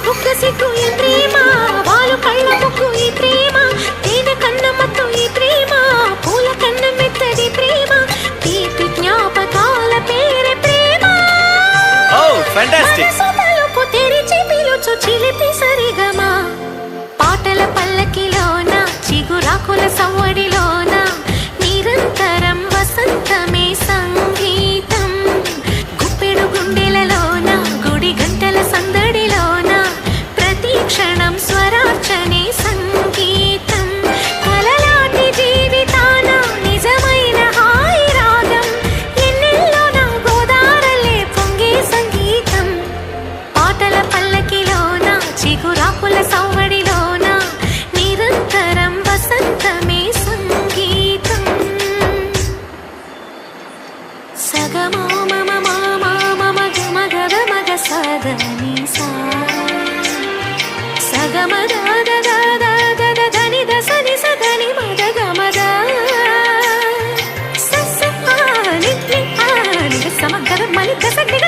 బుగ్గ సిగ్గు ఈ ప్రేమ, వాలు కళ్ళ ముక్కు ఈ ప్రేమ, తేనె కన్న మత్తు ఈ ప్రేమ, పూల కన్న మెత్తడి ప్రేమ, తీపి జ్ఞాపకాల పేరే ప్రేమ. ఫ్యాంటాస్టిక్. తలుపు తెరిచి పిలుచు చిలిపి సరిగమా, పాటల పల్లకిలోన చిగురాకుల సవ్వడిలోన నిరంతరం వసంతమే సంగీతం. గుప్పెడు గుండెలలోన గుడి గంటల సందడిలోన ప్రతి క్షణం స్వరార్చనే సంగీతం. కలలాంటి జీవితాన నిజమైన హాయి రాగం, ఎన్నెల్లోన గోదారలే పొంగే సంగీతం. పాటల పల్లకిలోన చిగురాకుల సవ్వడిలోన నిరంతరం వసంతమే సంగీతం. సగమో మమ మామ మమ గమ గద మగ సదని సా, సగమ దద దద దద దని దసని సదని మద గమద స స ఆ ని ని ఆ ని సమ గద మని దస ని